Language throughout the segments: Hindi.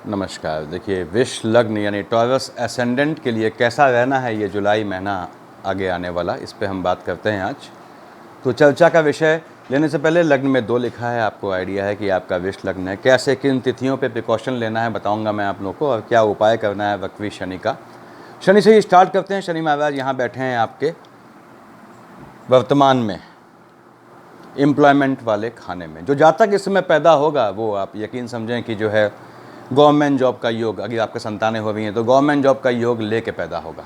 नमस्कार। देखिए, विष लग्न यानी टॉरस एसेंडेंट के लिए कैसा रहना है ये जुलाई महीना आगे आने वाला, इस पे हम बात करते हैं आज। तो चर्चा का विषय लेने से पहले लग्न में 2 लिखा है, आपको आइडिया है कि आपका विष लग्न है। कैसे किन तिथियों पे प्रिकॉशन लेना है बताऊंगा मैं आप लोगों को, और क्या उपाय करना है वक्री शनि का। शनि से ही स्टार्ट करते हैं। शनि महाराज यहाँ बैठे हैं आपके वर्तमान में एम्प्लॉयमेंट वाले खाने में। जो जातक इस समय पैदा होगा वो आप यकीन समझें कि जो है गवर्नमेंट जॉब का योग, अगर आपके संतानें हो रही हैं तो गवर्नमेंट जॉब का योग लेके पैदा होगा।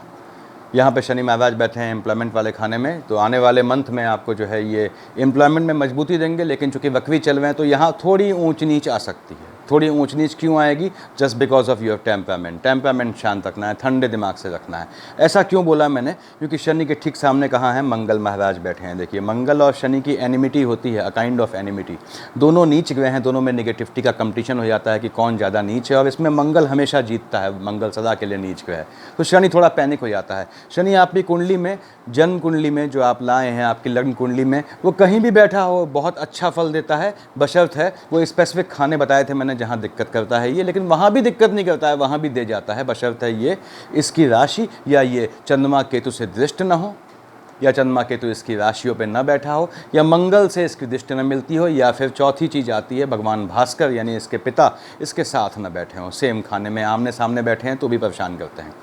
यहाँ पे शनि महाराज बैठे हैं एम्प्लॉयमेंट वाले खाने में, तो आने वाले मंथ में आपको जो है ये एम्प्लॉयमेंट में मजबूती देंगे। लेकिन चूंकि वक्री चल रहे हैं तो यहाँ थोड़ी ऊंच नीच आ सकती है। थोड़ी ऊंच नीच क्यों आएगी? Just because of your temperament शांत रखना है, ठंडे दिमाग से रखना है। ऐसा क्यों बोला मैंने? क्योंकि शनि के ठीक सामने कहाँ है? मंगल महाराज बैठे हैं। देखिए, मंगल और शनि की एनिमिटी होती है, अ काइंड ऑफ एनिमिटी। दोनों नीच ग्रह हैं, दोनों में निगेटिविटी का कंपटीशन हो जाता है कि कौन ज़्यादा नीच है, और इसमें मंगल हमेशा जीतता है। मंगल सदा के लिए नीच ग्रह है, तो शनि थोड़ा पैनिक हो जाता है। शनि आपकी कुंडली में, जन्म कुंडली में जो आप लाए हैं, आपकी लग्न कुंडली में, वो कहीं भी बैठा हो बहुत अच्छा फल देता है, बशर्त है वो स्पेसिफिक खाने बताए थे मैंने जहाँ दिक्कत करता है ये, लेकिन वहाँ भी दिक्कत नहीं करता है, वहाँ भी दे जाता है, बशर्त है ये इसकी राशि या ये चंद्रमा केतु से दृष्ट न हो, या चंद्रमा केतु इसकी राशियों पे न बैठा हो, या मंगल से इसकी दृष्टि न मिलती हो, या फिर चौथी चीज़ आती है भगवान भास्कर यानी इसके पिता इसके साथ न बैठे हों, सेम खाने में आमने सामने बैठे हैं तो भी परेशान करते हैं।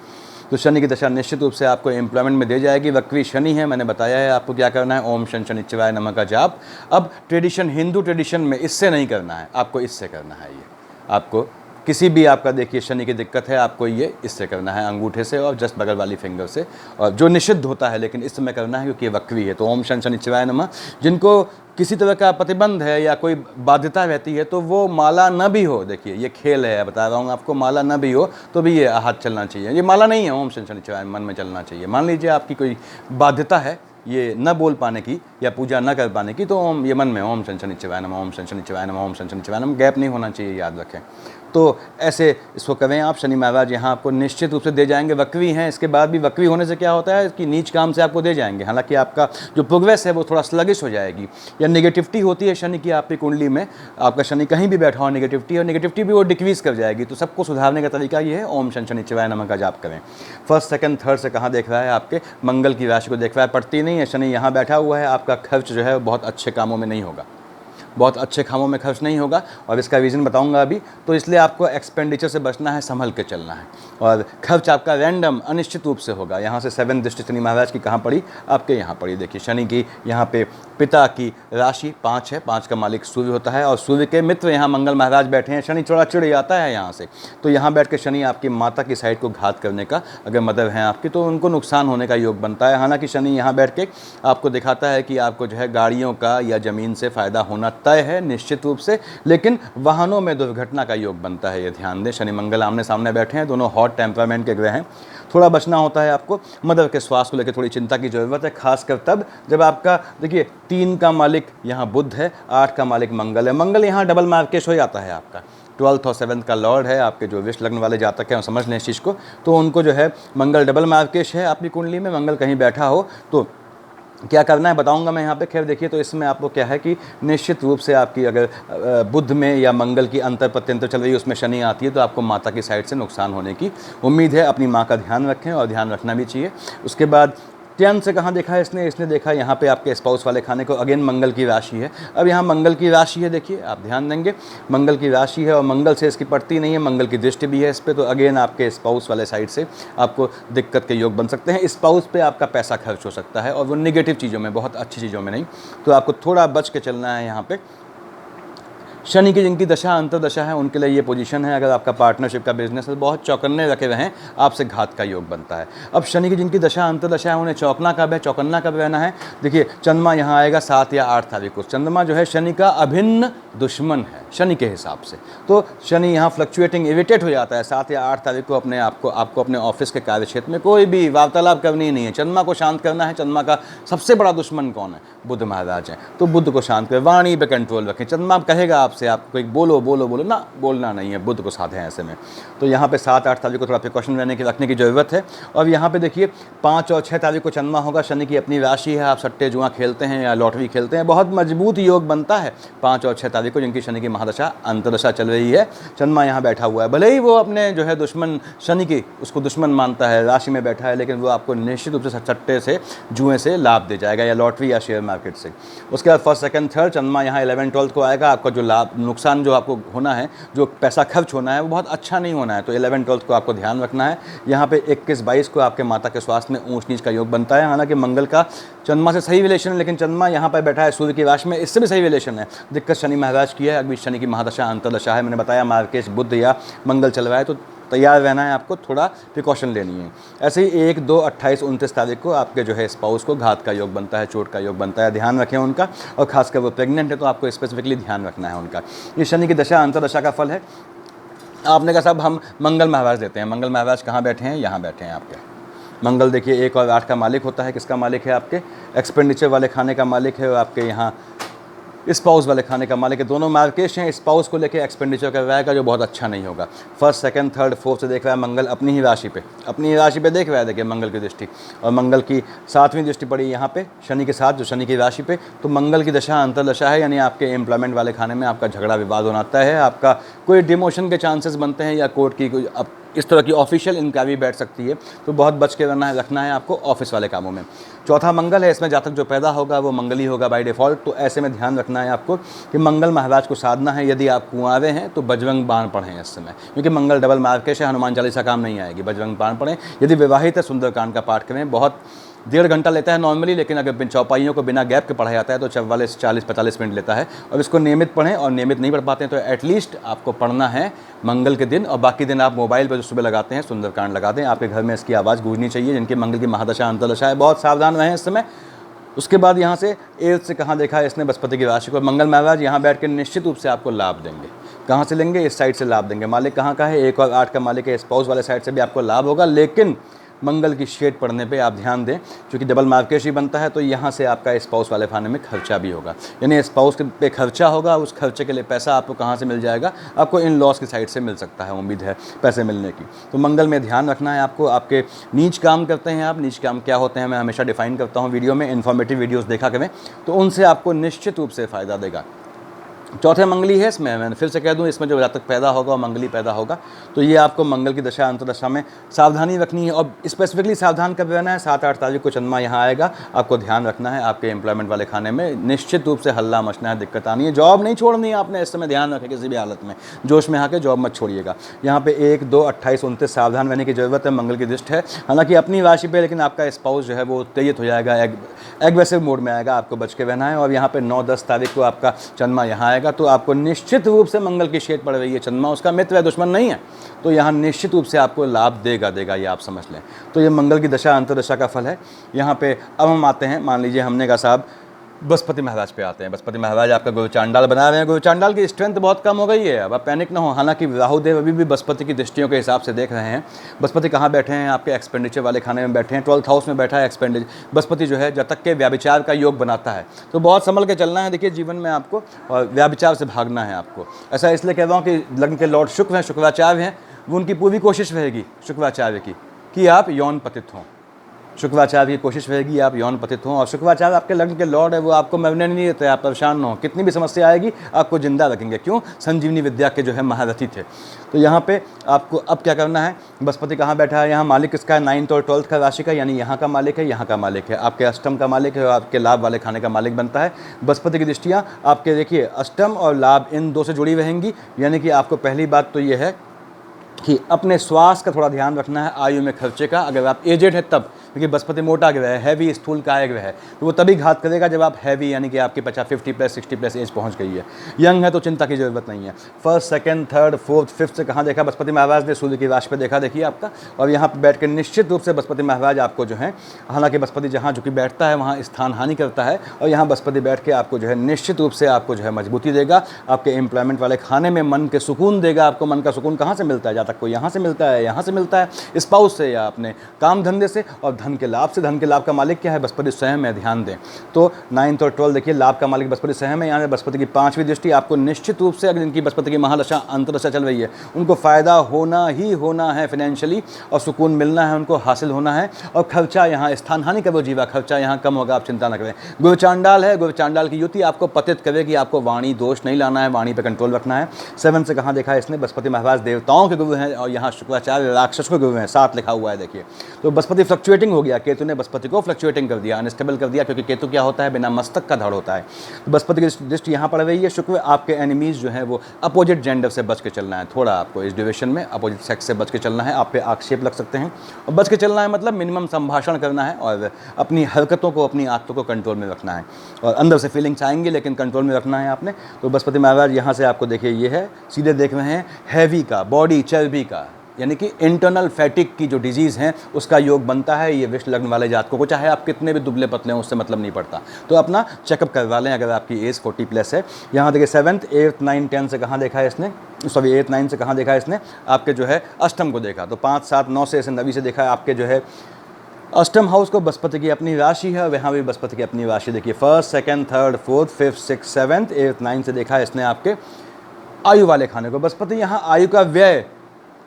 तो शनि की दशा निश्चित रूप से आपको एम्प्लॉयमेंट में दे जाएगी। वक्री शनि है, मैंने बताया है आपको क्या करना है। ओम शन शनिश्चराय नमः का जाप अब ट्रेडिशन, हिंदू ट्रेडिशन में इससे नहीं करना है, आपको इससे करना है। ये आपको किसी भी, आपका देखिए शनि की दिक्कत है, आपको ये इससे करना है, अंगूठे से और जस्ट बगल वाली फिंगर से, और जो निषिद्ध होता है लेकिन इस समय करना है क्योंकि ये वक्री है। तो ओम शन शनिश्चराय नमः। जिनको किसी तरह का प्रतिबंध है या कोई बाध्यता रहती है तो वो माला न भी हो, देखिए ये खेल है, बता रहा हूँ आपको, माला न भी हो तो भी ये हाथ चलना चाहिए। ये माला नहीं है, ओम शन शनिश्चराय मन में चलना चाहिए। मान लीजिए आपकी कोई बाध्यता है ये न बोल पाने की या पूजा न कर पाने की, तो ओम, ये मन में ओम शन शनिश्चराय नमः, ओम शन शनिश्चराय नमः, ओम शन शनिश्चराय नमः, गैप नहीं होना चाहिए, याद रखें। तो ऐसे इसको करें आप। शनि महाराज यहाँ आपको निश्चित रूप से दे जाएंगे। वक्री हैं, इसके बाद भी वक्री होने से क्या होता है कि नीच काम से आपको दे जाएंगे। हालांकि आपका जो प्रोग्रेस है वो थोड़ा स्लगिश हो जाएगी, या नेगेटिविटी होती है शनि की आपकी कुंडली में, आपका शनि कहीं भी बैठा हो नेगेटिविटी, और नेगेटिविटी भी वो डिक्रीज़ कर जाएगी। तो सबको सुधारने का तरीका ये है, ओम शन शनिश्चराय नमः का जाप करें। फर्स्ट सेकंड थर्ड से कहाँ देख रहा है? आपके मंगल की राशि को देख रहा है, पड़ती नहीं है। शनि यहाँ बैठा हुआ है, आपका खर्च जो है बहुत अच्छे कामों में नहीं होगा, बहुत अच्छे कामों में खर्च नहीं होगा, और इसका रीज़न बताऊंगा अभी। तो इसलिए आपको एक्सपेंडिचर से बचना है, संभल के चलना है, और खर्च आपका रैंडम अनिश्चित रूप से होगा। यहाँ से 7 दृष्टि शनि महाराज की कहाँ पड़ी? आपके यहाँ पड़ी। देखिए शनि की यहाँ पे पिता की राशि 5 है, 5 का मालिक सूर्य होता है, और सूर्य के मित्र यहाँ मंगल महाराज बैठे हैं। शनि थोड़ा चिढ़ जाता है यहाँ से, तो यहाँ बैठ के शनि आपकी माता की साइड को घात करने का, अगर मदर हैं आपकी तो उनको नुकसान होने का योग बनता है। हालांकि शनि यहाँ बैठ के आपको दिखाता है कि आपको जो है गाड़ियों का या ज़मीन से फ़ायदा होना तय है निश्चित रूप से, लेकिन वाहनों में दुर्घटना का योग बनता है, ये ध्यान दें। शनि मंगल आमने सामने बैठे हैं, दोनों हॉट टेम्परामेंट के ग्रह हैं। थोड़ा बचना होता है आपको, मदर के स्वास्थ्य को लेकर थोड़ी चिंता की ज़रूरत है, खासकर तब जब आपका, देखिए 3 का मालिक यहाँ बुध है, 8 का मालिक मंगल है। मंगल यहाँ डबल मार्केश हो जाता है आपका, 12th और 7th का लॉर्ड है। आपके जो विष लग्न वाले जातक हैं समझ लें इस चीज़ को, तो उनको जो है मंगल डबल मार्केश है आपकी कुंडली में। मंगल कहीं बैठा हो तो क्या करना है बताऊंगा मैं यहाँ पे। खैर देखिए, तो इसमें आपको क्या है कि निश्चित रूप से आपकी अगर बुध में या मंगल की अंतर प्रत्यंतर चल रही है, उसमें शनि आती है, तो आपको माता की साइड से नुकसान होने की उम्मीद है। अपनी माँ का ध्यान रखें, और ध्यान रखना भी चाहिए। उसके बाद 10 से कहाँ देखा है इसने देखा यहाँ पे आपके स्पाउस वाले खाने को। अगेन मंगल की राशि है, अब यहाँ मंगल की राशि है, देखिए आप ध्यान देंगे, मंगल की राशि है और मंगल से इसकी पड़ती नहीं है, मंगल की दृष्टि भी है इस पर। तो अगेन आपके स्पाउस वाले साइड से आपको दिक्कत के योग बन सकते हैं। स्पाउस पे आपका पैसा खर्च हो सकता है, और वो निगेटिव चीज़ों में, बहुत अच्छी चीज़ों में नहीं। तो आपको थोड़ा बच के चलना है यहाँ पर। शनि की जिनकी दशा अंतर्दशा है उनके लिए ये पोजीशन है। अगर आपका पार्टनरशिप का बिजनेस है, बहुत चौकन्ने रखे रहें, आपसे घात का योग बनता है। अब शनि की जिनकी दशा अंतर्दशा है उन्हें चौकना कब है, चौकन्ना कब रहना है? देखिए चंद्रमा यहाँ आएगा 7 या 8 तारीख को। चंद्रमा जो है शनि का अभिन्न दुश्मन है शनि के हिसाब से, तो शनि यहाँ फ्लक्चुएटिंग इरिटेट हो जाता है 7 या 8 तारीख को। आपको अपने ऑफिस के कार्य क्षेत्र में कोई भी वार्तालाप करनी नहीं है, चंद्रमा को शांत करना है। चंद्रमा का सबसे बड़ा दुश्मन कौन है? बुध महाराज हैं, तो बुध को शांत करें, वाणी पे कंट्रोल रखें। चंद्रमा कहेगा हिसाब से आपको एक बोलो बोलो बोलो ना, बोलना नहीं है, बुद्ध को साधे हैं ऐसे में। तो यहाँ पे 7-8 तारीख को थोड़ा प्रिकॉशन रखने की ज़रूरत है। और यहाँ पे देखिए 5 और 6 तारीख को चंद्रमा होगा, शनि की अपनी राशि है, आप सट्टे जुआ खेलते हैं या लॉटरी खेलते हैं, बहुत मजबूत योग बनता है 5 और 6 तारीख को, जिनकी शनि की महादशा अंतर्दशा चल रही है। चंद्रमा यहाँ बैठा हुआ है, भले ही वो अपने जो है दुश्मन शनि की उसको दुश्मन मानता है, राशि में बैठा है, लेकिन वो आपको निश्चित रूप से सट्टे से जुए से लाभ दे जाएगा, या लॉटरी या शेयर मार्केट से। उसके बाद 1st 2nd 3rd चंद्रमा यहाँ 11 12 को आएगा। आपका जो लाभ नुकसान जो आपको होना है, जो पैसा खर्च होना है, वो बहुत अच्छा नहीं होना है, तो 11 12 को आपको ध्यान रखना है। यहाँ पे 21 22 को आपके माता के स्वास्थ्य में ऊंच नीच का योग बनता है। हालांकि मंगल का चंद्रमा से सही रिलेशन है, लेकिन चंद्रमा यहाँ पर बैठा है सूर्य की राशि में, इससे भी सही रिलेशन है। दिक्कत शनि महाराज की है, अभी शनि की महादशा अंतर्दशा है, मैंने बताया मार्केश बुध या मंगल चल रहा है, तो तैयार रहना है, आपको थोड़ा प्रिकॉशन लेनी है। ऐसे ही 1 2 28 29 तारीख को आपके जो है स्पाउस को घात का योग बनता है, चोट का योग बनता है, ध्यान रखें उनका। और खासकर वो प्रेग्नेंट है तो आपको स्पेसिफिकली ध्यान रखना है उनका। ये शनि की दशा अंतर्दशा का फल है। आपने कहा साहब हम मंगल महाराज देते हैं, मंगल महाराज कहाँ बैठे हैं? यहाँ बैठे हैं आपके। मंगल देखिए 1 और 8 का मालिक होता है। किसका मालिक है? आपके एक्सपेंडिचर वाले खाने का मालिक है, और आपके यहाँ स्पाउस वाले खाने का मालिक है। दोनों मार्केश हैं, स्पाउस को लेके एक्सपेंडिचर कर रहा है, जो बहुत अच्छा नहीं होगा। 1st 2nd 3rd 4th से देख रहा है मंगल अपनी ही राशि पे देख रहा है। देखिए मंगल की दृष्टि, और मंगल की 7वीं दृष्टि पड़ी यहाँ पे शनि के साथ, जो शनि की राशि पे। तो मंगल की दशा अंतर्दशा है, यानी आपके एम्प्लॉयमेंट वाले खाने में आपका झगड़ा विवाद होता है, आपका कोई डिमोशन के चांसेस बनते हैं, या कोर्ट की कोई इस तरह की ऑफिशियल इंक्वायरी बैठ सकती है, तो बहुत बच के रखना है आपको ऑफिस वाले कामों में। चौथा मंगल है, इसमें जातक जो पैदा होगा वो मंगल ही होगा बाय डिफ़ॉल्ट। तो ऐसे में ध्यान रखना है आपको कि मंगल महाराज को साधना है। यदि आप कुंवारे हैं तो बजरंग बाण पढ़ें इस समय, क्योंकि मंगल डबल मार्केश है, हनुमान चालीसा काम नहीं आएगी, बजरंग बाण पढ़ें। यदि विवाहित है सुंदरकांड का पाठ करें, बहुत 1.5 घंटा लेता है नॉर्मली, लेकिन अगर चौपाइयों को बिना गैप के पढ़ा जाता है तो 44 40 45 मिनट लेता है। और इसको नियमित पढ़ें, और नियमित नहीं पढ़ पाते हैं तो एटलीस्ट आपको पढ़ना है मंगल के दिन, और बाकी दिन आप मोबाइल पर जो सुबह लगाते हैं सुंदरकांड लगा दें। आपके घर में इसकी आवाज़ गूंजनी चाहिए, जिनकी मंगल की महादशा अंतर्दशा है, बहुत सावधान रहें इस समय। उसके बाद यहाँ से 8th से कहाँ देखा है इसने? बृहस्पति की राशि को। मंगल महाराज यहाँ बैठ के निश्चित रूप से आपको लाभ देंगे। कहाँ से लेंगे? इस साइड से लाभ देंगे। मालिक कहाँ का है? 1 और 8 का मालिक है, स्पाउस वाले साइड से भी आपको लाभ होगा, लेकिन मंगल की शेड पढ़ने पे आप ध्यान दें, क्योंकि डबल मार्केश ही बनता है, तो यहाँ से आपका स्पाउस वाले खाने में खर्चा भी होगा, यानी स्पाउस पे खर्चा होगा। उस खर्चे के लिए पैसा आपको कहाँ से मिल जाएगा? आपको इन लॉस की साइड से मिल सकता है, उम्मीद है पैसे मिलने की। तो मंगल में ध्यान रखना है आपको। आपके नीच काम करते हैं आप, नीच काम क्या होते हैं मैं हमेशा डिफाइन करता हूँ वीडियो में, इन्फॉर्मेटिव वीडियोज़ देखा करें, तो उनसे आपको निश्चित रूप से फ़ायदा देगा। चौथे मंगली है इसमें, मैं फिर से कह दूं, इसमें जो जातक पैदा होगा और मंगली पैदा होगा, तो ये आपको मंगल की दशा अंतर्दशा में सावधानी रखनी है, और स्पेसिफिकली सावधान कब रहना है? 7-8 तारीख को चंद्रमा यहाँ आएगा, आपको ध्यान रखना है। आपके एम्प्लॉयमेंट वाले खाने में निश्चित रूप से हल्ला मचना है, दिक्कत आनी है। जॉब नहीं छोड़नी है आपने इस समय, ध्यान रखें किसी भी हालत में, जोश में आके जॉब मत छोड़िएगा। यहाँ पे 1 2 28 29 सावधान रहने की जरूरत है। मंगल की दृष्टि है, हालांकि अपनी राशि पे, लेकिन आपका स्पाउस जो है वो उत्तेजित हो जाएगा, एग्रेसिव मोड में आएगा, आपको बच के रहना है। और यहाँ पे 9 10 तारीख को आपका चंद्रमा यहाँ आएगा, तो आपको निश्चित रूप से मंगल की शेड पड़ रही है। चंद्रमा उसका मित्र है, दुश्मन नहीं है, तो यहाँ निश्चित रूप से आपको लाभ देगा, ये आप समझ लें। तो ये मंगल की दशा अंतर्दशा का फल है। यहाँ पे अब हम आते हैं, मान लीजिए हमने कहा साहब बृहस्पति महाराज पे आते हैं। बृहस्पति महाराज आपका गुरु चांडाल बना रहे हैं, गुरु चांडाल की स्ट्रेंथ बहुत कम हो गई है, अब आप पैनिक ना हो। हालांकि राहुदेव अभी भी बृहस्पति की दृष्टियों के हिसाब से देख रहे हैं। बृहस्पति कहाँ बैठे हैं? आपके एक्सपेंडिचर वाले खाने में बैठे हैं, 12th हाउस में बैठा है एक्सपेंडिचर। बृहस्पति जो है जब तक के व्याभिचार का योग बनाता है, तो बहुत संभल के चलना है देखिए जीवन में आपको, और व्याभिचार से भागना है आपको। ऐसा इसलिए कह रहा हूँ कि लग्न के लॉर्ड शुक्र हैं, शुक्राचार्य हैं, वो उनकी पूरी कोशिश रहेगी शुक्राचार्य की कि आप यौन पतित हों। शुक्राचार्य की कोशिश रहेगी आप यौन पतित हों, और शुक्राचार्य आपके लग्न के लॉर्ड है, वो आपको मरने नहीं देते, आप परेशान न हो, कितनी भी समस्या आएगी आपको जिंदा रखेंगे। क्यों? संजीवनी विद्या के जो है महारथी थे। तो यहाँ पे आपको अब क्या करना है? बृहस्पति कहाँ बैठा है? यहाँ मालिक किसका है? 9th और 12th का राशि का, यानी यहाँ का मालिक है, यहाँ का मालिक है, आपके अष्टम का मालिक है, और आपके लाभ वाले खाने का मालिक बनता है। बृहस्पति की दृष्टियाँ आपके देखिए अष्टम और लाभ इन 2 से जुड़ी रहेंगी, यानी कि आपको पहली बात तो ये है कि अपने स्वास्थ्य का थोड़ा ध्यान रखना है, आयु में खर्चे का। अगर आप एजेड है तब, क्योंकि बृहस्पति मोटा ग्रह है, हैवी स्थूल काय ग्रह है, तो वो तभी घात करेगा जब आप हैवी, यानी कि आपके 50 60 प्लस एज पहुंच गई है। यंग है तो चिंता की जरूरत नहीं है। 1st 2nd 3rd 4th 5th से कहाँ देखा? बृहस्पति महाराज ने सूर्य की राशि पे देखा, देखिए आपका। और यहाँ पर बैठ के निश्चित रूप से बृहस्पति महाराज आपको जो है, हालांकि बृहस्पति जहाँ जो कि बैठता है वहाँ स्थान हानि करता है, और यहाँ बृहस्पति बैठ के आपको जो है निश्चित रूप से आपको जो है मजबूती देगा, आपके एम्प्लॉयमेंट वाले खाने में मन के सुकून देगा। आपको मन का सुकून कहाँ से मिलता है? जातक को यहाँ से मिलता है, यहाँ से मिलता है, स्पाउस से या अपने काम धंधे से, और धन के लाभ से। धन के लाभ का मालिक क्या है? बृहस्पति स्वयं है, ध्यान दें। तो 9th और 12 देखिए, लाभ का मालिक बृहस्पति स्वयं है। यहाँ बृहस्पति की 5वीं दृष्टि आपको निश्चित रूप से, अगर जिनकी बृहस्पति की महादशा अंतरदशा चल रही है, उनको फ़ायदा होना ही होना है फाइनेंशियली, और सुकून मिलना है, उनको हासिल होना है। और खर्चा यहाँ स्थान हानि का वो जीवा खर्चा यहाँ कम होगा, आप चिंता न करें। गुरु चांडाल है, गुरु चांडाल की युति आपको पतित करेगी, आपको वाणी दोष नहीं लाना है, वाणी पर कंट्रोल रखना है। 7 से कहाँ देखा है इसने? बृहस्पति महाराज देवताओं के गुरु हैं और यहाँ शुक्राचार्य राक्षस के गुरु हैं, 7 लिखा हुआ है देखिए। तो बृहस्पति फ्लक्चुएटिंग हो गया, केतु ने बृहस्पति को फ्लक्चुएटिंग कर दिया, अनस्टेबल कर दिया, क्योंकि केतु क्या होता है? बिना मस्तक का धड़ होता है। तो बृहस्पति की दृष्टि यहाँ पड़ रही है। शुक्र आपके एनिमीज जो है वो अपोजिट जेंडर से बच के चलना है, थोड़ा आपको इस ड्यूरेशन में अपोजिट सेक्स से बच के चलना है। आप पे आक्षेप लग सकते हैं, और बच के चलना है मतलब मिनिमम संभाषण करना है, और अपनी हरकतों को, अपनी आदतों को कंट्रोल में रखना है। और अंदर से फीलिंग्स आएंगी लेकिन कंट्रोल में रखना है आपने। तो बृहस्पति महाराज यहाँ से आपको देखिए, ये है सीधे देख रहे हैं हैवी का, बॉडी चर्बी का, यानी कि इंटरनल फैटिक की जो डिजीज़ हैं उसका योग बनता है। ये विष लग्न वाले जातकों को, चाहे आप कितने भी दुबले पतले हों, उससे मतलब नहीं पड़ता। तो अपना चेकअप करवा लें अगर आपकी एज 40+ है। यहाँ देखिए 7th, 8th, 9th, 10th से कहाँ देखा है इसने? सॉरी 8th, 9th से कहाँ देखा है इसने? आपके जो है अष्टम को देखा। तो 5, 7, 9 से 9वीं से देखा है आपके जो है अष्टम हाउस को। बृहस्पति की अपनी राशि है, वहाँ भी बृहस्पति की अपनी राशि देखिए। 1st, 2nd, 3rd, 4th, 5th, 6th, 7th, 8th, 9th से देखा है इसने आपके आयु वाले खाने को। बृहस्पति यहाँ आयु का व्यय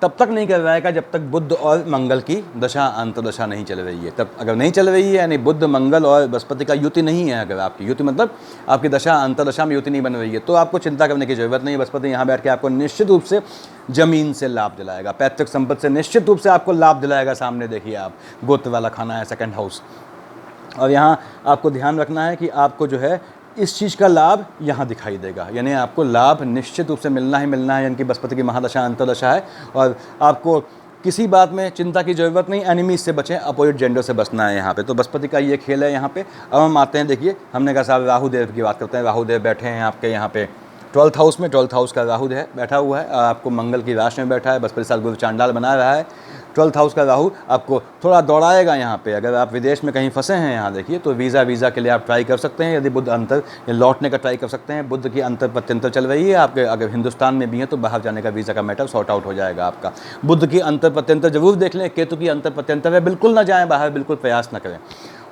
तब तक नहीं कर रहा जब तक बुध और मंगल की दशा अंतर्दशा नहीं चल रही है। तब अगर नहीं चल रही है, यानी बुध मंगल और बृहस्पति का युति नहीं है, अगर आपकी युति मतलब आपकी दशा अंतर्दशा में युति नहीं बन रही है, तो आपको चिंता करने की जरूरत नहीं है। बृहस्पति यहाँ बैठ के आपको निश्चित रूप से जमीन से लाभ दिलाएगा, पैतृक संपत्ति से निश्चित रूप से आपको लाभ दिलाएगा। सामने देखिए आप, गोत्र वाला खाना है, 2nd हाउस। और यहाँ आपको ध्यान रखना है कि आपको जो है इस चीज़ का लाभ यहाँ दिखाई देगा, यानी आपको लाभ निश्चित रूप से मिलना ही मिलना है, यानी कि बृहस्पति की महादशा अंतर्दशा है। और आपको किसी बात में चिंता की ज़रूरत नहीं, एनिमीज से बचें, अपोजिट जेंडर से बचना है यहाँ पे। तो बृहस्पति का ये खेल है यहाँ पे। अब हम आते हैं, देखिए हमने कहा साहब राहु देव की बात करते हैं। राहु देव बैठे हैं आपके यहाँ पे 12th हाउस में। 12th हाउस का राहु है बैठा हुआ है, आपको मंगल की राशि में बैठा है। बृहस्पति साल गुरु चांडाल बना रहा है। 12th हाउस का राहु आपको थोड़ा दौड़ाएगा यहाँ पे। अगर आप विदेश में कहीं फंसे हैं, यहाँ देखिए, तो वीज़ा के लिए आप ट्राई कर सकते हैं। यदि बुध अंतर या लौटने का ट्राई कर सकते हैं। बुध की अंतर प्रत्यंतर चल रही है आपके, अगर हिंदुस्तान में भी है तो बाहर जाने का वीज़ा का मैटर सॉर्ट आउट हो जाएगा आपका। बुध की अंतर प्रत्यंतर जरूर देख लें। केतु की अंतर प्रत्यंतर है, बिल्कुल ना जाएँ बाहर, बिल्कुल प्रयास न करें।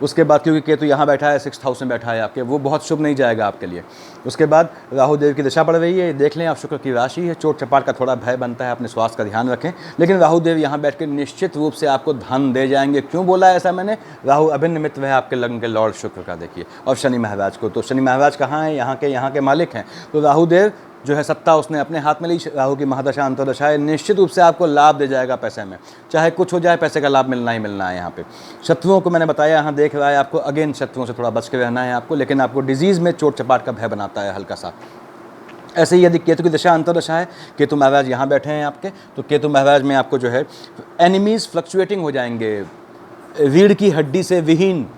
उसके बाद क्योंकि केतु यहाँ बैठा है 6th हाउस में बैठा है आपके, वो बहुत शुभ नहीं जाएगा आपके लिए। उसके बाद राहु देव की दशा पड़ रही है, देख लें आप, शुक्र की राशि है। चोट चपाट का थोड़ा भय बनता है, अपने स्वास्थ्य का ध्यान रखें। लेकिन राहु देव यहाँ बैठ के निश्चित रूप से आपको धन दे जाएंगे। क्यों बोला है ऐसा मैंने? राहु अभिन्न मित्र है आपके लग्न के लॉर्ड शुक्र का देखिए, और शनि महाराज को। तो शनि महाराज कहाँ हैं? यहाँ के मालिक हैं। तो राहु देव जो है सत्ता उसने अपने हाथ में ली। राहु की महादशा अंतर्दशा है, निश्चित रूप से आपको लाभ दे जाएगा पैसे में, चाहे कुछ हो जाए, पैसे का लाभ मिलना ही मिलना है यहाँ पे। शत्रुओं को मैंने बताया, यहाँ देख रहा है आपको, अगेन शत्रुओं से थोड़ा बच के रहना है आपको। लेकिन आपको डिजीज़ में चोट चपाट का भय बनाता है हल्का सा। ऐसे ही यदि केतु की दशा अंतर्दशा है, केतु महाराज यहाँ बैठे हैं आपके, तो केतु महाराज में आपको जो है एनिमीज़ फ्लक्चुएटिंग हो जाएंगे, रीढ़ की हड्डी से विहीन,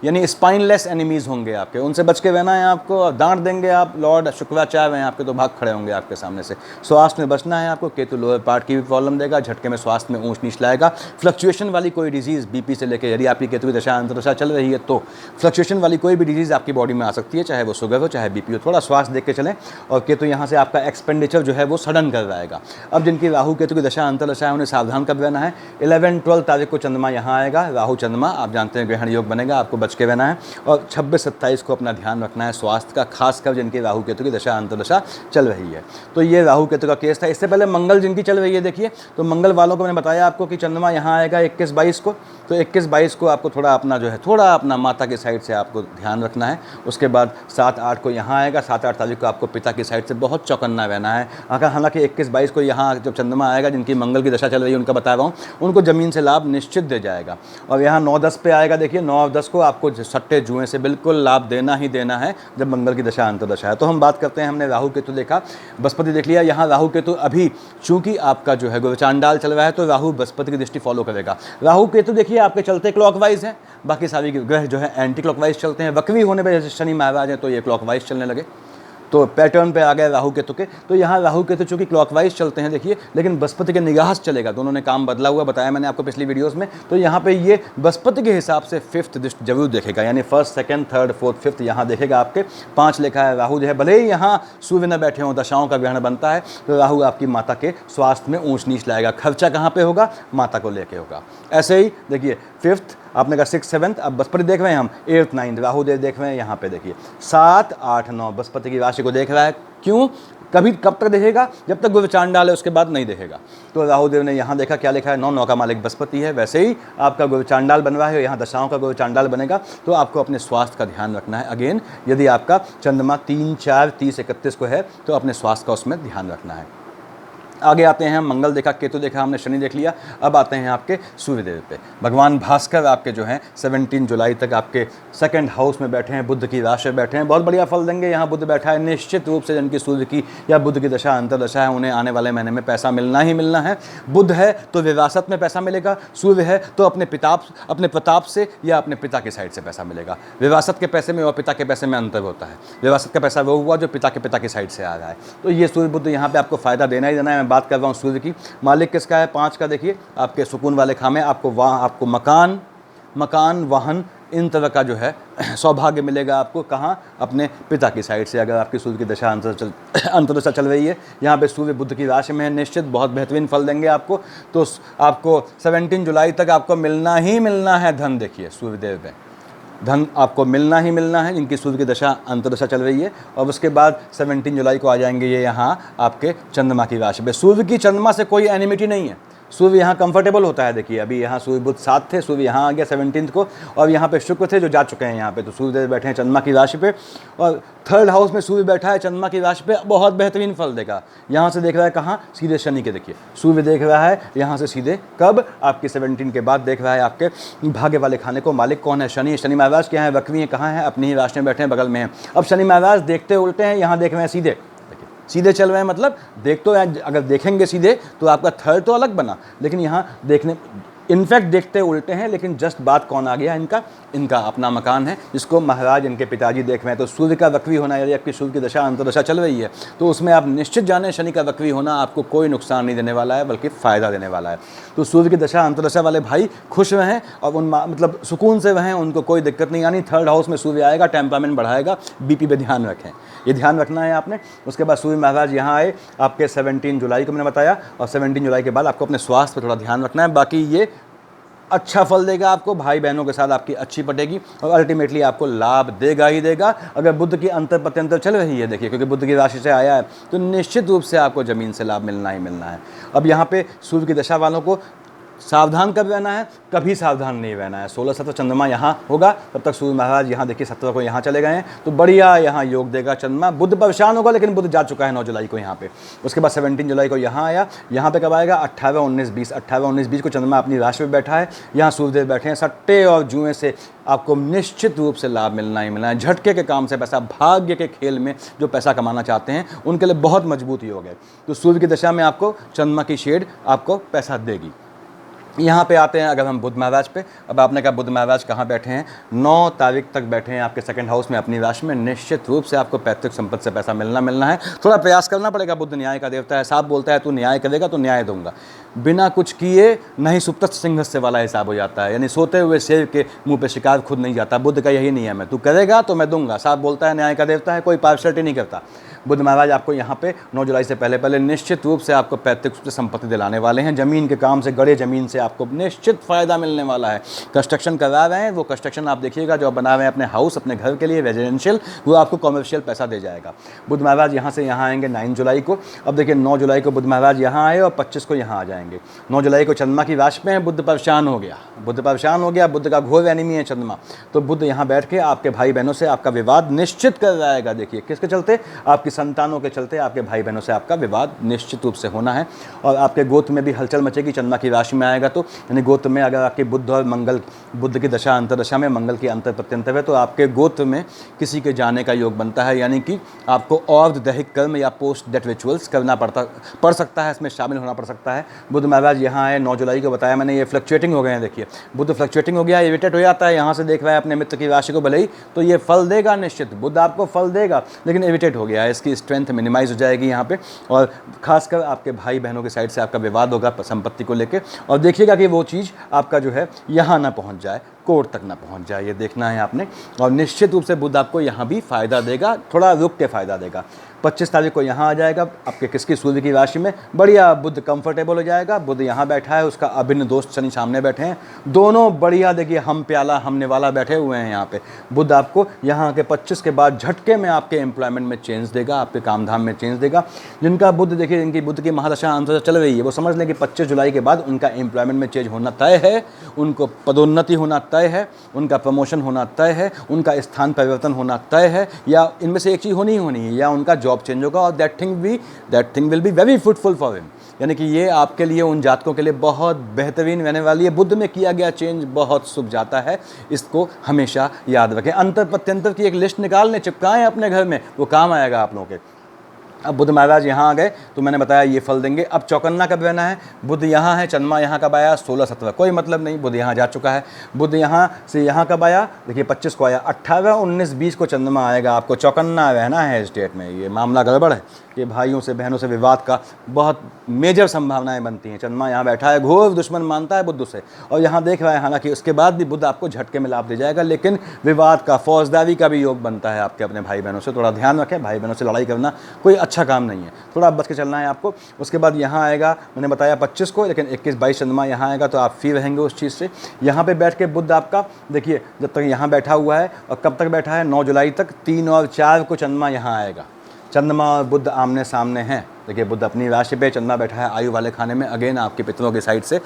यानी स्पाइनलेस एनिमीज़ होंगे आपके, उनसे बच के रहना है आपको। डांट देंगे आप, लॉर्ड शुक्राचार्य हैं आपके, तो भाग खड़े होंगे आपके सामने से। स्वास्थ्य में बचना है आपको। केतु लोअर पार्ट की भी प्रॉब्लम देगा, झटके में स्वास्थ्य में ऊंच नीच लाएगा। फ्लक्चुएशन वाली कोई डिजीज़, बीपी से लेकर, यदि आपकी केतु की दशा अंतर्दशा चल रही है तो फ्लक्चुएशन वाली कोई भी डिजीज़ आपकी बॉडी में आ सकती है, चाहे वो शुगर हो, चाहे बीपी हो। थोड़ा स्वास्थ्य देख के चलें। और केतु यहाँ से आपका एक्सपेंडिचर जो है वो सडन कर जाएगा। अब जिनकी राहु केतु की दशा अंतर्दशा है, उन्हें सावधान कर रहना है। 11, 12 तारीख को चंद्रमा यहाँ आएगा, राहु चंद्रमा, आप जानते हैं ग्रहण योग बनेगा, आपको बच के रहना है। और 26, 27 को अपना ध्यान रखना है स्वास्थ्य का, खासकर जिनकी राहु केतु की दशा अंतर्दशा चल रही है। तो ये राहु केतु का केस था। इससे पहले मंगल जिनकी चल रही है, देखिए, तो मंगल वालों को मैंने बताया आपको कि चंद्रमा यहाँ आएगा 21, 22 को। तो 21, 22 को आपको थोड़ा अपना जो है, थोड़ा अपना माता की साइड से आपको ध्यान रखना है। उसके बाद 7, 8 को यहाँ आएगा। 7, 8 तारीख को आपको पिता की साइड से बहुत चौकन्ना रहना है। अगर हालांकि 21, 22 को यहाँ जब चंद्रमा आएगा, जिनकी मंगल की दशा चल रही है, उनका बता रहा हूँ, उनको ज़मीन से लाभ निश्चित दे जाएगा। और यहाँ 9, 10 पे आएगा, देखिए 9 और 10 को आपको सट्टे जुए से बिल्कुल लाभ देना ही देना है जब मंगल की दशा अंतर्दशा है। तो हम बात करते हैं, हमने राहु केतु देखा, बृहस्पति देख लिया। यहाँ राहु केतु अभी चूंकि आपका जो है गोचांडाल चल रहा है, तो राहु बृहस्पति की दृष्टि फॉलो करेगा। राहु केतु देखिए आपके चलते क्लॉकवाइज हैं, बाकी सारी ग्रह जो है एंटी क्लॉकवाइज चलते हैं। वक्री होने पर जैसे शनि महाराज है तो ये क्लॉकवाइज चलने लगे, तो पैटर्न पे आ गए राहु केतु के। तो यहाँ राहु केतु चूँकि क्लॉकवाइज चलते हैं देखिए, लेकिन बृहस्पति के निगाह से चलेगा। दोनों ने काम बदला हुआ बताया मैंने आपको पिछली वीडियोस में। तो यहाँ पे ये बृहस्पति के हिसाब से 5th दृष्टि जरूर देखेगा, यानी 1st, 2nd, 3rd, 4th, 5th यहाँ देखेगा आपके। 5 लिखा है राहु जो है, भले ही यहाँ सूर्य न बैठे हों, दशाओं का ग्रहण बनता है, तो राहु आपकी माता के स्वास्थ्य में ऊँच नीच लाएगा। खर्चा कहाँ पर होगा? माता को लेके होगा। ऐसे ही देखिए 5th, आपने कहा 6th 7th, अब बृहस्पति देख रहे हैं हम 8th 9th, राहु देव देख रहे हैं यहाँ पे देखिए 7 8 9 बृहस्पति की राशि को देख रहा है। क्यों? कभी कब तक देखेगा? जब तक गुरु चांडाल है उसके बाद नहीं देखेगा। तो राहु देव ने यहाँ देखा, क्या लिखा है? 9 9 का मालिक बृहस्पति है। वैसे ही आपका गुरु चांडाल बन रहा है, यहाँ दशाओं का गुरु चांडाल बनेगा। तो आपको अपने स्वास्थ्य का ध्यान रखना है। अगेन, यदि आपका चंद्रमा 3 4 30 31 को है तो अपने स्वास्थ्य का उसमें ध्यान रखना है। आगे आते हैं, मंगल देखा, केतु देखा, हमने शनि देख लिया। अब आते हैं आपके सूर्यदेव पे। भगवान भास्कर आपके जो हैं 17 जुलाई तक आपके 2nd हाउस में बैठे हैं, बुध की राशि में बैठे हैं। बहुत बढ़िया फल देंगे। यहाँ बुध बैठा है, निश्चित रूप से जिनकी सूर्य की या बुध की दशा अंतर्दशा है उन्हें आने वाले महीने में पैसा मिलना ही मिलना है। बुध है तो विरासत में पैसा मिलेगा, सूर्य है तो अपने प्रताप से या अपने पिता की साइड से पैसा मिलेगा। विरासत के पैसे में और पिता के पैसे में अंतर होता है। विरासत का पैसा वो हुआ जो पिता के साइड से आ रहा है। तो ये सूर्य बुध यहाँ पे आपको फायदा देना ही देना है। बात कर रहा हूँ सूर्य की। मालिक किसका है? 5 का देखिए, आपके सुकून वाले खामे। आपको मकान वाहन इन तरह का जो है सौभाग्य मिलेगा आपको। कहाँ? अपने पिता की साइड से, अगर आपकी सूर्य की दशा अंतर्दशा चल रही है। यहाँ पे सूर्य बुध की राशि में है, निश्चित बहुत बेहतरीन फल देंगे आपको। तो आपको 17 जुलाई तक आपको मिलना ही मिलना है धन। देखिए सूर्यदेव में धन आपको मिलना ही मिलना है जिनकी सूर्य की दशा अंतर्दशा चल रही है। और उसके बाद 17 जुलाई को आ जाएंगे ये यहाँ आपके चंद्रमा की राशि पे। सूर्य की चंद्रमा से कोई एनिमिटी नहीं है। सूर्य यहाँ कंफर्टेबल होता है। देखिए अभी यहाँ सूर्य बुध 7 थे, सूर्य यहाँ आ गया 17 को, और यहाँ पे शुक्र थे जो जा चुके हैं यहाँ पे। तो सूर्य बैठे हैं चंद्रमा की राशि पे, और 3rd हाउस में सूर्य बैठा है चंद्रमा की राशि पे, बहुत बेहतरीन फल देगा। यहाँ से देख रहा है कहाँ? सीधे शनि के। देखिए सूर्य देख रहा है यहाँ से सीधे, कब? आपके 17 के बाद देख रहा है आपके भाग्य वाले खाने को। मालिक कौन है? शनि। शनि महाराज क्या है? वक्री हैं। कहाँ हैं? अपनी ही राशि में बैठे हैं, बगल में हैं। अब शनि महाराज देखते उल्टे हैं, यहाँ देख रहे हैं सीधे। सीधे चल रहे हैं, मतलब देख तो अगर देखेंगे सीधे तो आपका 3rd तो अलग बना, लेकिन यहाँ देखने इनफैक्ट देखते उल्टे हैं। लेकिन जस्ट बात कौन आ गया? इनका अपना मकान है जिसको महाराज इनके पिताजी देख रहे हैं। तो सूर्य का वक्री होना, यदि आपकी सूर्य की दशा अंतर्दशा चल रही है तो उसमें आप निश्चित जाने शनि का वक्री होना आपको कोई नुकसान नहीं देने वाला है, बल्कि फ़ायदा देने वाला है। तो सूर्य की दशा अंतर्दशा वाले भाई खुश रहें और मतलब सुकून से रहें, उनको कोई दिक्कत नहीं आनी। 3rd हाउस में सूर्य आएगा, टेम्परामेंट बढ़ाएगा, बीपी पे ध्यान रखें, ये ध्यान रखना है आपने। उसके बाद सूर्य महाराज यहाँ आए आपके 17 जुलाई को मैंने बताया, और 17 जुलाई के बाद आपको अपने स्वास्थ्य पर थोड़ा ध्यान रखना है। बाकी ये अच्छा फल देगा आपको, भाई बहनों के साथ आपकी अच्छी पटेगी, और अल्टीमेटली आपको लाभ देगा ही देगा। अगर बुध की अंतर प्रत्यंतर चल रही है, देखिए क्योंकि बुध की राशि से आया है, तो निश्चित रूप से आपको ज़मीन से लाभ मिलना ही मिलना है। अब यहाँ पे सूर्य की दशा वालों को सावधान कब रहना है? कभी सावधान नहीं रहना है। 16 17 चंद्रमा यहाँ होगा, तब तक सूर्य महाराज यहाँ देखिए 17 को यहाँ चले गए हैं, तो बढ़िया यहाँ योग देगा चंद्रमा। बुध परेशान होगा, लेकिन बुध जा चुका है 9 जुलाई को यहाँ पे। उसके बाद 17 जुलाई को यहाँ आया। यहाँ पे कब आएगा? 18 19 20 18 19 20 को चंद्रमा अपनी राशि में बैठा है। यहाँ सूर्यदेव बैठे हैं। सट्टे और जुए से आपको निश्चित रूप से लाभ मिलना ही मिलना है। झटके के काम से पैसा, भाग्य के खेल में जो पैसा कमाना चाहते हैं उनके लिए बहुत मजबूत योग है। तो सूर्य की दशा में आपको चंद्रमा की शेड आपको पैसा देगी। यहाँ पे आते हैं अगर हम बुध महाराज पे। अब आपने कहा बुध महाराज कहाँ बैठे हैं? 9 तारीख तक बैठे हैं आपके 2nd हाउस में अपनी राशि में। निश्चित रूप से आपको पैतृक संपत्ति से पैसा मिलना है। थोड़ा प्रयास करना पड़ेगा। बुध न्याय का देवता है, साफ बोलता है तू न्याय करेगा तो न्याय दूंगा। बिना कुछ किए नहीं सुप्त सिंहस्य वाला हिसाब हो जाता है, यानी सोते हुए शेर के मुंह पे शिकार खुद नहीं जाता। बुध का यही नियम है, तू करेगा तो मैं दूंगा। साफ बोलता है, न्याय का देवता है, कोई पार्शलिटी नहीं करता। बुध महाराज आपको यहाँ पे 9 जुलाई से पहले निश्चित रूप से आपको पैतृक रूप से संपत्ति दिलाने वाले हैं। ज़मीन के काम से, गड़े ज़मीन से आपको निश्चित फ़ायदा मिलने वाला है। कंस्ट्रक्शन करा रहे हैं, वो कंस्ट्रक्शन आप देखिएगा जो आप बना रहे हैं अपने हाउस, अपने घर के लिए रेजिडेंशियल, वो आपको कॉमर्शियल पैसा दे जाएगा। बुध महाराज यहाँ से यहाँ आएंगे 9 जुलाई को। अब देखिए 9 जुलाई को बुध महाराज यहाँ आए और 25 को यहाँ आ जाएंगे। 9 जुलाई को चंद्रमा की राशि में है, बुध परेशान हो गया। बुध का घोर एनिमी है चंद्रमा। तो बुध यहाँ बैठ के आपके भाई बहनों से आपका विवाद निश्चित कर जाएगा। देखिए किसके चलते? आपकी संतानों के चलते आपके भाई बहनों से आपका विवाद निश्चित रूप से होना है। और आपके गोत्र में भी हलचल मचेगी। चंद्रमा की राशि में आएगा तो, यानी गोत्र में अगर आपके बुध और मंगल, बुध की दशा अंतर्दशा में मंगल की अंतर प्रत्यंतर है, तो आपके गोत्र में किसी के जाने का योग बनता है। यानी कि आपको और दैहिक कर्म या पोस्ट डेथ रिचुअल्स करना पड़ सकता है, इसमें शामिल होना पड़ सकता है। बुध महाराज यहाँ आए 9 जुलाई को, बताया मैंने, ये फ्लक्चुएटिंग हो गए हैं। देखिए बुध फ्लक्चुएटिंग हो गया, इरिटेट हो जाता है। यहाँ से देख रहा है अपने मित्र की राशि को, भले ही तो ये फल देगा निश्चित, बुध आपको फल देगा, लेकिन इरिटेट हो गया है। इसकी स्ट्रेंथ मिनिमाइज हो जाएगी यहाँ पे। और खासकर आपके भाई बहनों के साइड से आपका विवाद होगा संपत्ति को लेकर। और देखिएगा कि वो चीज़ आपका जो है यहाँ ना पहुँच जाए, कोर्ट तक ना पहुंच जाए, ये देखना है आपने। और निश्चित रूप से बुध आपको यहाँ भी फ़ायदा देगा, थोड़ा रुक के फ़ायदा देगा। 25 तारीख को यहाँ आ जाएगा आपके किसकी, सूर्य की राशि में, बढ़िया बुध कंफर्टेबल हो जाएगा। बुध यहाँ बैठा है, उसका अभिन्न दोस्त शनि सामने बैठे हैं, दोनों बढ़िया देखिए हम प्याला हम निवाला बैठे हुए हैं यहाँ पे। बुध आपको यहाँ के 25 के बाद झटके में आपके एम्प्लॉयमेंट में चेंज देगा, आपके काम धाम में चेंज देगा। जिनका बुध देखिए, जिनकी बुध की महादशा अंतदशा चल रही है, वो समझ लें कि 25 जुलाई के बाद उनका एम्प्लॉयमेंट में चेंज होना तय है, उनको पदोन्नति होना तय है, उनका प्रमोशन होना तय है, उनका स्थान परिवर्तन होना तय है, या इनमें से एक चीज़ होनी ही होनी है, या उनका जॉब चेंज होगा। और that thing will be very fruitful for him, यानी कि ये आपके लिए, उन जातकों के लिए बहुत बेहतरीन रहने वाली है। बुध में किया गया चेंज बहुत शुभ जाता है, इसको हमेशा याद रखें। अंतर प्रत्यंतर की एक लिस्ट निकाल लें, चिपकाएं अपने घर में, वो काम आएगा आप लोगों के। अब बुध महाराज यहाँ आ गए तो मैंने बताया ये फल देंगे। अब चौकन्ना कब रहना है, बुध यहाँ है, चंद्रमा यहाँ कब आया, 16-17, कोई मतलब नहीं, बुध यहाँ जा चुका है। बुध यहाँ से यहाँ कब आया, देखिए 25 को आया, 18, 19, 20 को चंद्रमा आएगा। आपको चौकन्ना रहना है इस डेट में, ये मामला गड़बड़ है कि भाइयों से बहनों से विवाद का बहुत मेजर संभावनाएं बनती हैं। चंद्रमा यहाँ बैठा है, घोर दुश्मन मानता है बुध से, और यहाँ देख रहा है, हालांकि उसके बाद भी बुध आपको झटके में लाभ दे जाएगा, लेकिन विवाद का, फौजदारी का भी योग बनता है आपके अपने भाई बहनों से। थोड़ा ध्यान रखें, भाई बहनों से लड़ाई करना कोई अच्छा काम नहीं है, थोड़ा बच के चलना है आपको। उसके बाद यहाँ आएगा, मैंने बताया 25 को, लेकिन 21-22 चंद्रमा यहाँ आएगा तो आप फ्री रहेंगे उस चीज़ से। यहाँ पे बैठ के बुध आपका देखिए, जब तक यहाँ बैठा हुआ है, और कब तक बैठा है, 9 जुलाई तक, 3 और 4 को चंद्रमा यहाँ आएगा। चंद्रमा और बुध आमने सामने हैं। देखिए बुध अपनी राशि पे, चंद्रमा बैठा है आयु वाले खाने में। अगेन आपके पितरों की साइड से,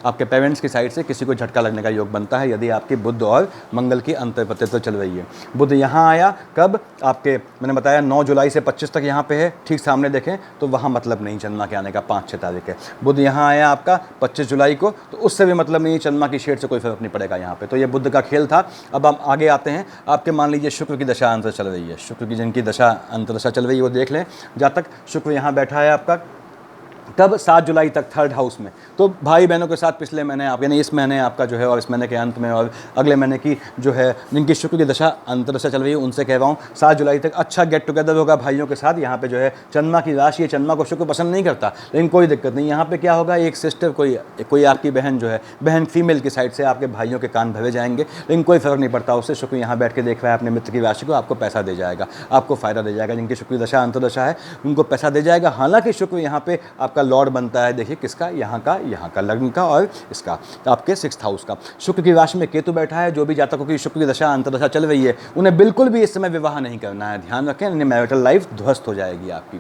आपके पेरेंट्स की साइड से किसी को झटका लगने का योग बनता है, यदि आपकी बुध और मंगल की अंतर्प्रत्यता चल रही है। बुध यहाँ आया कब, आपके मैंने बताया 9 जुलाई से 25 तक यहाँ पे है, ठीक सामने देखें तो वहाँ मतलब नहीं चंद्रमा के आने का, 5-6 तारीख है। बुध यहाँ आया आपका 25 जुलाई को, तो उससे भी मतलब नहीं, चंद्रमा की शेड से कोई फर्क नहीं पड़ेगा यहाँ पे। तो ये बुध का खेल था। अब हम आगे आते हैं, आपके मान लीजिए शुक्र की दशा अंतर चल रही है, शुक्र की जिनकी दशा अंतरदशा चल रही है वो देख लें। जहाँ तक शुक्र यहाँ बैठा है आपका कब, 7 जुलाई तक 3rd हाउस में। तो भाई बहनों के साथ पिछले महीने आप, यानी इस महीने आपका जो है, और इस महीने के अंत में और अगले महीने की जो है, जिनकी शुक्र की दशा अंतरदशा चल रही है, उनसे कह रहा हूँ 7 जुलाई तक अच्छा गेट टुगेदर होगा भाइयों के साथ। यहाँ पे जो है चंद्रमा की राशि है, चंद्रमा को शुक्र पसंद नहीं करता, लेकिन कोई दिक्कत नहीं। यहाँ पे क्या होगा, एक सिस्टर, कोई आपकी बहन जो है, बहन फीमेल की साइड से आपके भाइयों के कान भरे जाएंगे, लेकिन कोई फर्क नहीं पड़ता उससे। शुक्र यहाँ बैठ के देख रहा है अपने मित्र की राशि को, आपको पैसा दे जाएगा, आपको फायदा दे जाएगा। जिनकी शुक्र की दशा अंतरदशा है उनको पैसा दे जाएगा। हालांकि शुक्र यहाँ पे आपका लॉर्ड बनता है, देखिए किसका, यहाँ का लग्न का, और इसका आपके 6th हाउस का। शुक्र की राशि में केतु बैठा है। जो भी जातकों की शुक्र की दशा अंतरदशा चल रही है, उन्हें बिल्कुल भी इस समय विवाह नहीं करना है, ध्यान रखें, इन्हें मैरिटल लाइफ ध्वस्त हो जाएगी आपकी,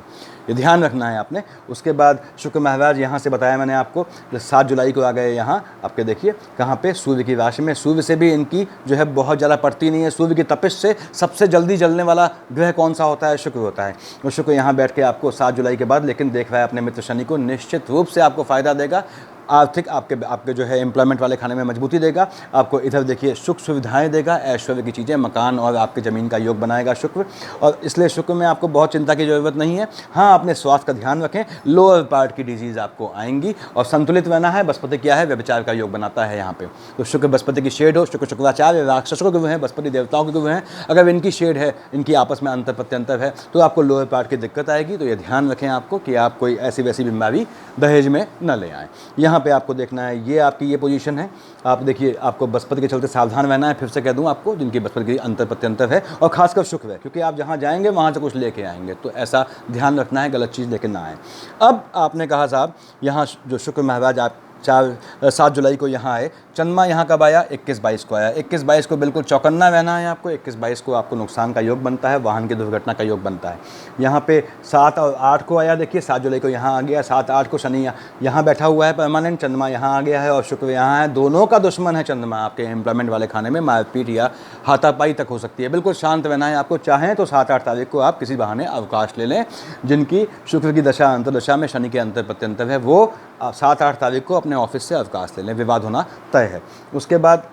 ये ध्यान रखना है आपने। उसके बाद शुक्र महाराज यहाँ से बताया मैंने आपको, 7 जुलाई को आ गए यहाँ आपके, देखिए कहाँ पे, सूर्य की राशि में। सूर्य से भी इनकी जो है बहुत ज़्यादा पड़ती नहीं है। सूर्य की तपिश से सबसे जल्दी जलने वाला ग्रह कौन सा होता है, शुक्र होता है। वो शुक्र यहाँ बैठ के आपको 7 जुलाई के बाद, लेकिन देख रहा है अपने मित्र शनि को, निश्चित रूप से आपको फ़ायदा देगा। आर्थिक आपके जो है एम्प्लॉयमेंट वाले खाने में मजबूती देगा आपको। इधर देखिए सुख सुविधाएं देगा, ऐश्वर्य की चीज़ें, मकान और आपके ज़मीन का योग बनाएगा शुक्र, और इसलिए शुक्र में आपको बहुत चिंता की ज़रूरत नहीं है। हाँ, अपने स्वास्थ्य का ध्यान रखें, लोअर पार्ट की डिजीज़ आपको आएंगी, और संतुलित रहना है। बृहस्पति क्या है, व्यभिचार का योग बनाता है यहाँ पे, तो शुक्र बृहस्पति की शेड हो, शुक्र शुक्राचार्य राक्षसों के गुरु हैं, बृहस्पति देवताओं के गुरु हैं, अगर इनकी शेड है, इनकी आपस में अंतर प्रत्यंतर है, तो आपको लोअर पार्ट की दिक्कत आएगी। तो ये ध्यान रखें आपको कि आप कोई ऐसी वैसी बीमारी दहेज में न ले आएँ। यहाँ पे आपको देखना है, ये आपकी ये पोजीशन है। आप देखिए, आपको बृहस्पति के चलते सावधान रहना है। फिर से कह दूं आपको, जिनकी बृहस्पति की अंतर प्रत्यंतर है, और खासकर शुक्र है, क्योंकि आप जहाँ जाएंगे वहाँ से कुछ लेके आएंगे, तो ऐसा ध्यान रखना है, गलत चीज़ लेके ना आए। अब आपने कहा साहब, यहाँ जो शुक्र महाराज आप 7 जुलाई को यहाँ आए, चंद्रमा यहाँ कब आया, 21-22 को आया। 21-22 को बिल्कुल चौकन्ना रहना है आपको। 21-22 को आपको नुकसान का योग बनता है, वाहन की दुर्घटना का योग बनता है। यहाँ पे 7 और 8 को आया, देखिए 7 जुलाई को यहाँ आ गया। 7-8 को शनि यहाँ बैठा हुआ है परमानेंट, चंद्रमा यहाँ आ गया है और शुक्र यहाँ है। दोनों का दुश्मन है चंद्रमा। आपके एम्प्लॉयमेंट वाले खाने में मारपीट या हाथापाई तक हो सकती है। बिल्कुल शांत रहना है आपको। चाहें तो 7-8 तारीख को आप किसी बहाने अवकाश ले लें। जिनकी शुक्र की दशा अंतर्दशा में शनि के अंतर प्रत्यंतर है, वो 7-8 तारीख को अपने ऑफिस से अवकाश ले लें, विवाद होना तय है। उसके बाद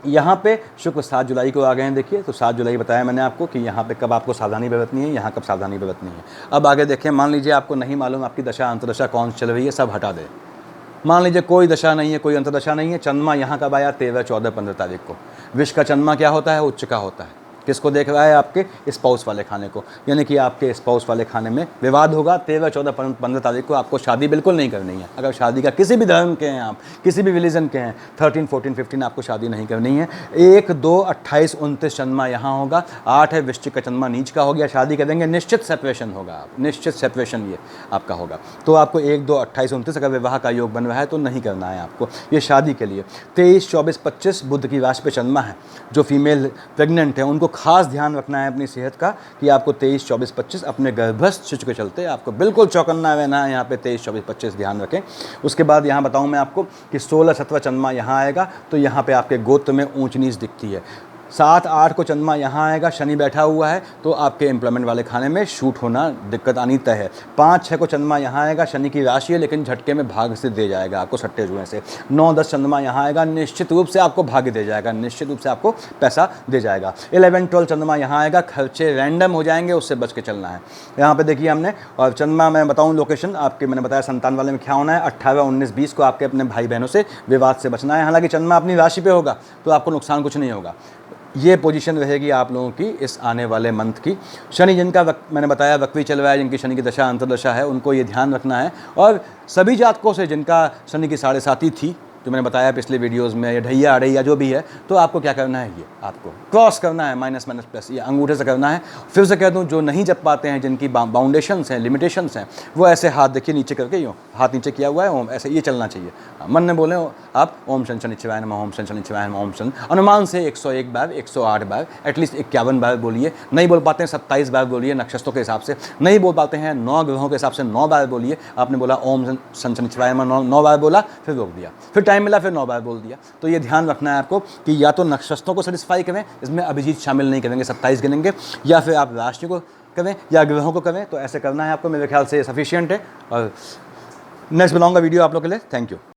यहाँ पे शुक्र 7 जुलाई को आ गए हैं। देखिए, तो 7 जुलाई बताया मैंने आपको कि यहाँ पे कब आपको सावधानी बरतनी है, यहाँ कब सावधानी बरतनी है। अब आगे देखें, मान लीजिए आपको नहीं मालूम आपकी दशा अंतर्दशा कौन चल रही है, सब हटा दें। मान लीजिए कोई दशा नहीं है, कोई अंतर्दशा नहीं है, चंद्रमा यहाँ कब आया, 13, 14, 15 तारीख को। विश्व का चंद्रमा क्या होता है, उच्च का होता है। किसको देख रहा है? आपके स्पाउस वाले खाने को, यानी कि आपके स्पाउस वाले खाने में विवाद होगा। 13, 14, 15 तारीख को आपको शादी बिल्कुल नहीं करनी है। अगर शादी का किसी भी धर्म के हैं, आप किसी भी रिलीजन के हैं, 13, 14, 15 आपको शादी नहीं करनी है। 1, 2, 28, 29 चंद्रमा यहाँ होगा। 8 है वृश्चिक का चंद्रमा नीच का हो गया, शादी करेंगे, निश्चित सेपरेशन होगा, आप निश्चित सेपरेशन ये आपका होगा। तो आपको 1, 2, 28, 29 अगर विवाह का योग बन रहा है तो नहीं करना है आपको ये शादी के लिए। 23, 24, 25 बुध की राशि पे चंद्रमा है। जो फीमेल प्रेग्नेंट है उनको खास ध्यान रखना है अपनी सेहत का कि आपको 23, 24, 25 अपने गर्भस्थ शिशु के चलते आपको बिल्कुल चौकन्ना रहना है। यहाँ पे 23, 24, 25 ध्यान रखें। उसके बाद यहाँ बताऊँ मैं आपको कि 16, 17 चंद्रमा यहाँ आएगा तो यहाँ पे आपके गोत्र में ऊंच नीच दिखती है। 7, 8 को चंद्रमा यहाँ आएगा, शनि बैठा हुआ है तो आपके एम्प्लॉयमेंट वाले खाने में शूट होना, दिक्कत आनी तय है। 5, 6 को चंद्रमा यहाँ आएगा, शनि की राशि है लेकिन झटके में भाग्य से दे जाएगा आपको सट्टे जुए से। 9, 10 चंद्रमा यहाँ आएगा, निश्चित रूप से आपको भाग्य दे जाएगा, निश्चित रूप से आपको पैसा दे जाएगा। 11, 12 चंद्रमा यहाँ आएगा, खर्चे रैंडम हो जाएंगे, उससे बच के चलना है। यहाँ पे देखिए हमने, और चंद्रमा मैं बताऊँ लोकेशन आपके, मैंने बताया संतान वाले में क्या होना है। 18, 19, 20 को आपके अपने भाई बहनों से विवाद से बचना है। हालांकि चंद्रमा अपनी राशि पे होगा तो आपको नुकसान कुछ नहीं होगा। ये पोजीशन रहेगी आप लोगों की इस आने वाले मंथ की। शनि जिनका मैंने बताया वक्री चल रहा है, जिनकी शनि की दशा अंतर्दशा है, उनको ये ध्यान रखना है। और सभी जातकों से जिनका शनि की 7.5 थी, जो मैंने बताया पिछले वीडियोस में, या ढैया अड़ैया जो भी है, तो आपको क्या करना है, ये आपको क्रॉस करना है, माइनस माइनस प्लस, ये अंगूठे से करना है। फिर से कह दूं, जो नहीं जप पाते हैं, जिनकी बाउंडेशंस हैं, लिमिटेशंस हैं, वो ऐसे हाथ देखिए नीचे करके, यूँ हाथ नीचे किया हुआ है, ओम ऐसे ये चलना चाहिए। मन में बोले आप ओम शन शनिश्चराय नमः, ओम शन शनिश्चराय नमः, ओम शन, अनुमान से 101 बार, 108 बार, एटलीस्ट 51 बार बोलिए। नहीं बोल पाते हैं 27 बार बोलिए नक्षत्रों के हिसाब से। नहीं बोल पाते हैं 9 ग्रहों के हिसाब से 9 बार बोलिए। आपने बोला ओम शन शनिश्चराय नमः 9 बार बोला, फिर रोक दिया, फिर टाइम मिला, फिर 9 बार बोल दिया। तो ये ध्यान रखना है आपको कि या तो नक्षत्रों को सेटिस्फाई करें, इसमें अभिजीत शामिल नहीं करेंगे, 27 गिनेंगे, या फिर आप राशि को करें या ग्रहों को करें। तो ऐसे करना है आपको, मेरे ख्याल से सफिशिएंट है। और नेक्स्ट बनाऊंगा वीडियो आप लोग के लिए। Thank you.